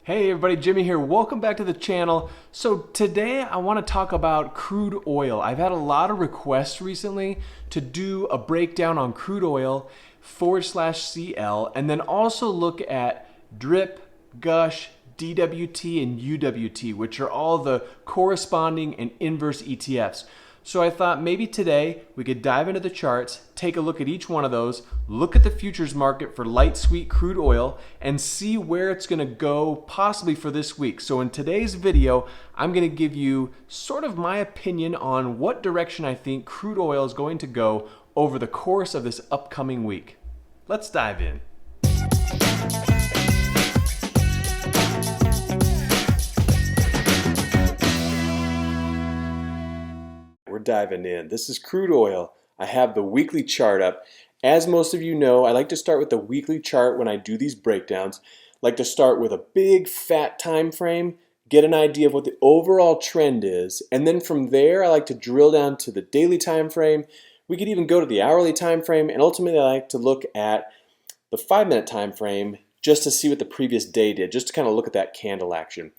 Hey everybody, Jimmy here. Welcome back to the channel. So today I want to talk about crude oil. I've had a lot of requests recently to do a breakdown on crude oil /CL and then also look at drip, gush, DWT, and UWT, which are all the corresponding and inverse ETFs. So I thought maybe today we could dive into the charts, take a look at each one of those, look at the futures market for light sweet crude oil, and see where it's going to go possibly for this week. So in today's video, I'm going to give you sort of my opinion on what direction I think crude oil is going to go over the course of this upcoming week. Let's dive in. We're diving in. This is crude oil. I have the weekly chart up. As most of you know, I like to start with the weekly chart when I do these breakdowns. I like to start with a big fat time frame, get an idea of what the overall trend is, and then from there I like to drill down to the daily time frame. We could even go to the hourly time frame, and ultimately I like to look at the 5-minute time frame just to see what the previous day did, just to kind of look at that candle action.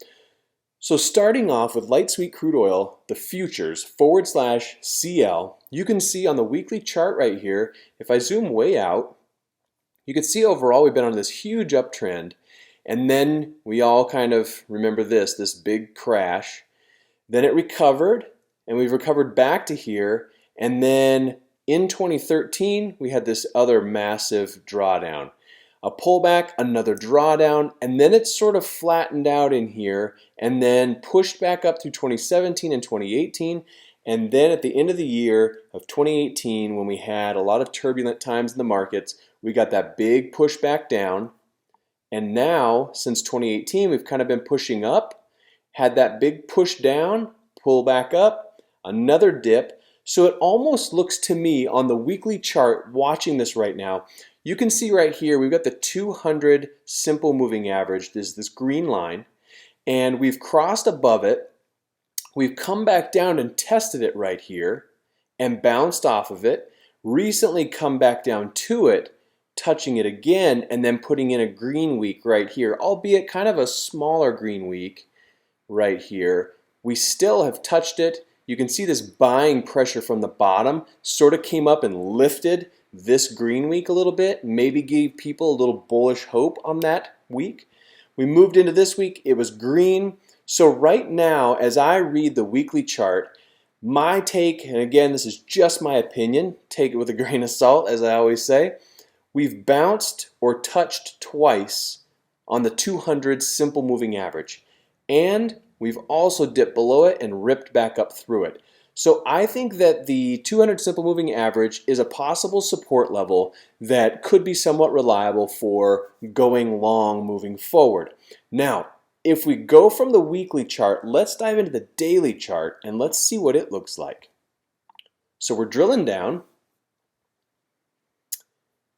So starting off with light sweet crude oil, the futures /CL, you can see on the weekly chart right here, if I zoom way out, you can see overall we've been on this huge uptrend, and then we all kind of remember this big crash. Then it recovered, and we've recovered back to here, and then in 2013 we had this other massive drawdown. A pullback, another drawdown, and then it's sort of flattened out in here and then pushed back up through 2017 and 2018. And then at the end of the year of 2018, when we had a lot of turbulent times in the markets, we got that big push back down. And now, since 2018, we've kind of been pushing up, had that big push down, pull back up, another dip. So it almost looks to me on the weekly chart, watching this right now, you can see right here we've got the 200 simple moving average. There's this green line, and we've crossed above it. We've come back down and tested it right here and bounced off of it. Recently come back down to it, touching it again, and then putting in a green week right here, albeit kind of a smaller green week right here. We still have touched it. You can see this buying pressure from the bottom sort of came up and lifted this green week a little bit, maybe gave people a little bullish hope on that week. We moved into this week, it was green. So right now, as I read the weekly chart, my take, and again, this is just my opinion, take it with a grain of salt, as I always say, we've bounced or touched twice on the 200 simple moving average. And we've also dipped below it and ripped back up through it. So I think that the 200 simple moving average is a possible support level that could be somewhat reliable for going long moving forward. Now, if we go from the weekly chart, let's dive into the daily chart and let's see what it looks like. So we're drilling down,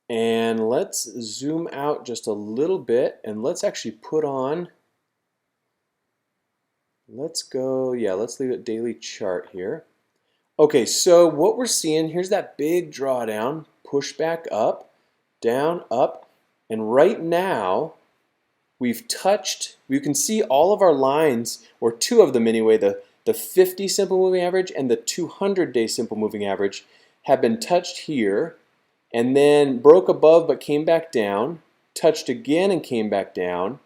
and let's zoom out just a little bit, and let's actually put on, let's leave it daily chart here. Okay, so what we're seeing, here's that big drawdown, push back up, down, up, and right now we've touched, you can see all of our lines, or two of them anyway, the 50 simple moving average and the 200-day simple moving average have been touched here, and then broke above but came back down, touched again and came back down,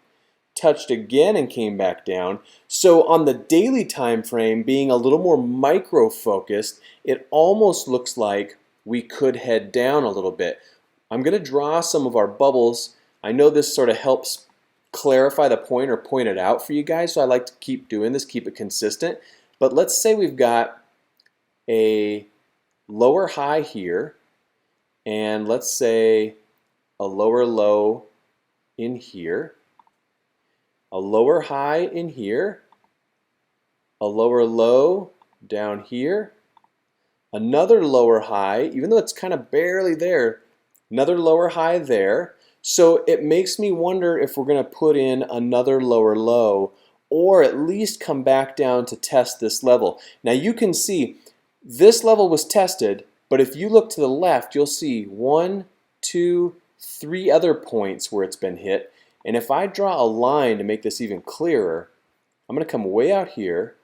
touched again and came back down. So on the daily time frame, being a little more micro focused, it almost looks like we could head down a little bit. I'm going to draw some of our bubbles. I know this sort of helps clarify the point or point it out for you guys, so I like to keep doing this, keep it consistent. But let's say we've got a lower high here, and let's say a lower low in here, a lower high in here, a lower low down here, another lower high, even though it's kind of barely there, another lower high there. So it makes me wonder if we're going to put in another lower low or at least come back down to test this level. Now you can see this level was tested, but if you look to the left, you'll see 1, 2, 3 other points where it's been hit. And if I draw a line to make this even clearer, I'm going to come way out here,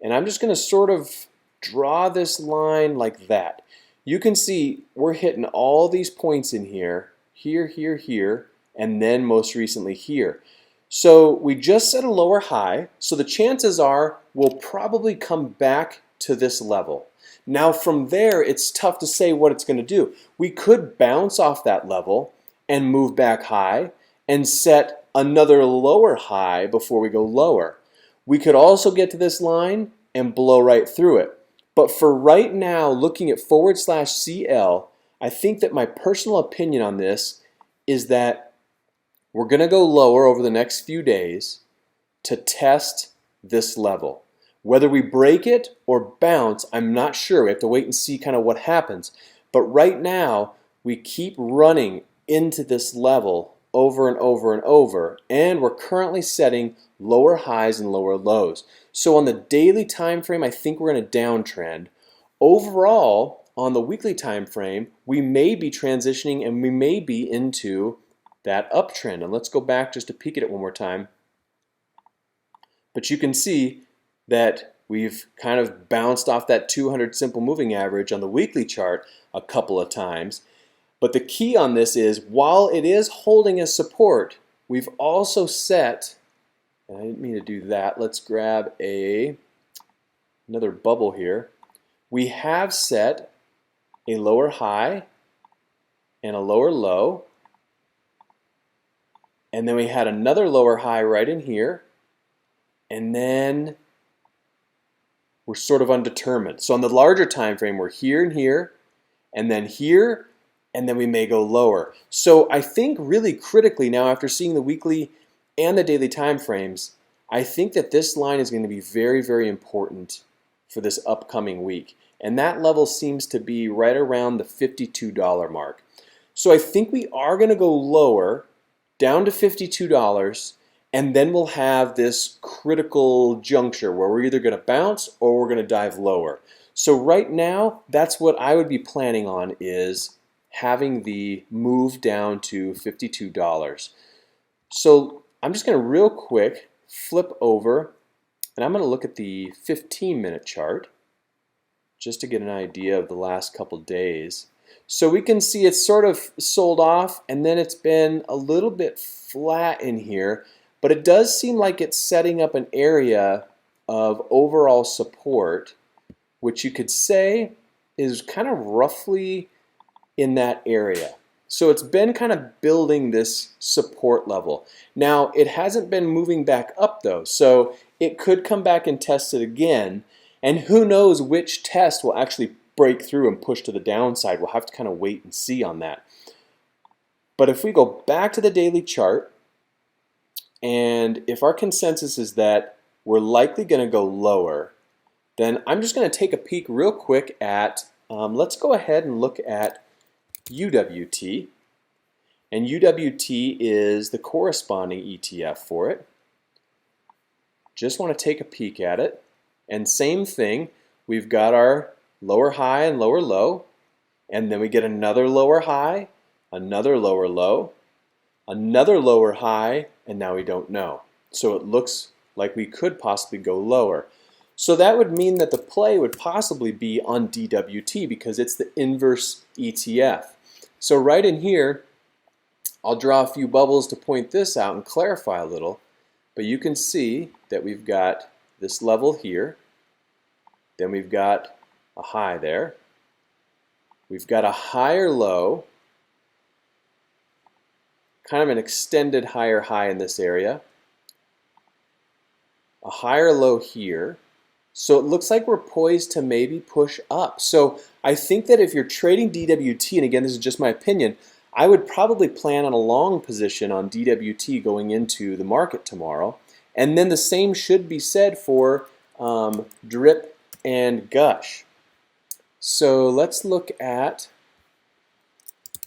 and I'm just going to sort of draw this line like that. You can see we're hitting all these points in here, here, here, here, and then most recently here. So we just set a lower high, so the chances are we'll probably come back to this level. Now from there, it's tough to say what it's going to do. We could bounce off that level and move back high and set another lower high before we go lower. We could also get to this line and blow right through it. But for right now, looking at /CL, I think that my personal opinion on this is that we're going to go lower over the next few days to test this level. Whether we break it or bounce, I'm not sure. We have to wait and see kind of what happens. But right now, we keep running into this level over and over and over, and we're currently setting lower highs and lower lows. So on the daily time frame, I think we're in a downtrend. Overall, on the weekly time frame, we may be transitioning and we may be into that uptrend. And let's go back just to peek at it one more time. But you can see that we've kind of bounced off that 200 simple moving average on the weekly chart a couple of times. But the key on this is, while it is holding as support, we've also set, and I didn't mean to do that, let's grab another bubble here. We have set a lower high and a lower low, and then we had another lower high right in here, and then we're sort of undetermined. So on the larger time frame, we're here and here, and then here, and then we may go lower. So I think really critically now, after seeing the weekly and the daily time frames, I think that this line is going to be very, very important for this upcoming week. And that level seems to be right around the $52 mark. So I think we are going to go lower, down to $52, and then we'll have this critical juncture where we're either going to bounce or we're going to dive lower. So right now, that's what I would be planning on, is having the move down to $52. So I'm just going to real quick flip over, and I'm going to look at the 15-minute chart just to get an idea of the last couple days. So we can see it's sort of sold off, and then it's been a little bit flat in here, but it does seem like it's setting up an area of overall support, which you could say is kind of roughly in that area. So it's been kind of building this support level. Now, it hasn't been moving back up though, so it could come back and test it again, and who knows which test will actually break through and push to the downside. We'll have to kind of wait and see on that. But if we go back to the daily chart, and if our consensus is that we're likely going to go lower, then I'm just going to take a peek real quick at, let's go ahead and look at UWT. And UWT is the corresponding ETF for it. Just want to take a peek at it. And same thing, we've got our lower high and lower low, and then we get another lower high, another lower low, another lower high, and now we don't know. So it looks like we could possibly go lower. So that would mean that the play would possibly be on DWT because it's the inverse ETF. So right in here, I'll draw a few bubbles to point this out and clarify a little, but you can see that we've got this level here, then we've got a high there, we've got a higher low, kind of an extended higher high in this area, a higher low here. So it looks like we're poised to maybe push up. So I think that if you're trading DWT, and again, this is just my opinion, I would probably plan on a long position on DWT going into the market tomorrow. And then the same should be said for drip and gush. So let's look at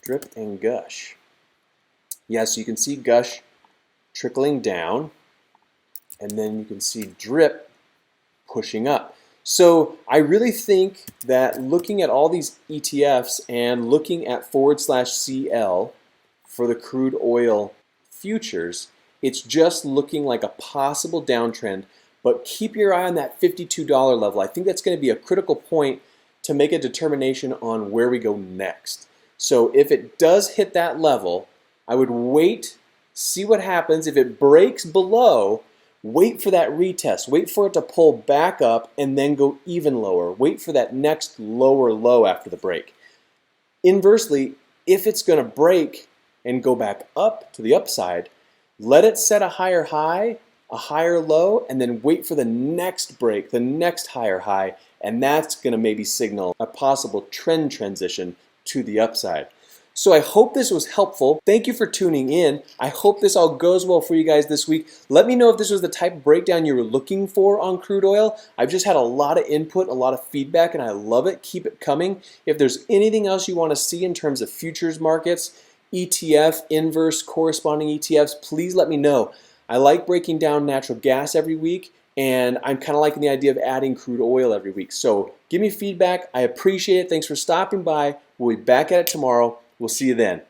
drip and gush. Yes, you can see gush trickling down, and then you can see drip pushing up. So I really think that looking at all these ETFs and looking at /CL for the crude oil futures, it's just looking like a possible downtrend, but keep your eye on that $52 level. I think that's going to be a critical point to make a determination on where we go next. So if it does hit that level, I would wait, see what happens. If it breaks below, wait for that retest. Wait for it to pull back up and then go even lower. Wait for that next lower low after the break. Inversely, if it's going to break and go back up to the upside, let it set a higher high, a higher low, and then wait for the next break, the next higher high, and that's going to maybe signal a possible trend transition to the upside. So I hope this was helpful. Thank you for tuning in. I hope this all goes well for you guys this week. Let me know if this was the type of breakdown you were looking for on crude oil. I've just had a lot of input, a lot of feedback, and I love it. Keep it coming. If there's anything else you want to see in terms of futures markets, ETF, inverse, corresponding ETFs, please let me know. I like breaking down natural gas every week, and I'm kind of liking the idea of adding crude oil every week. So give me feedback. I appreciate it. Thanks for stopping by. We'll be back at it tomorrow. We'll see you then.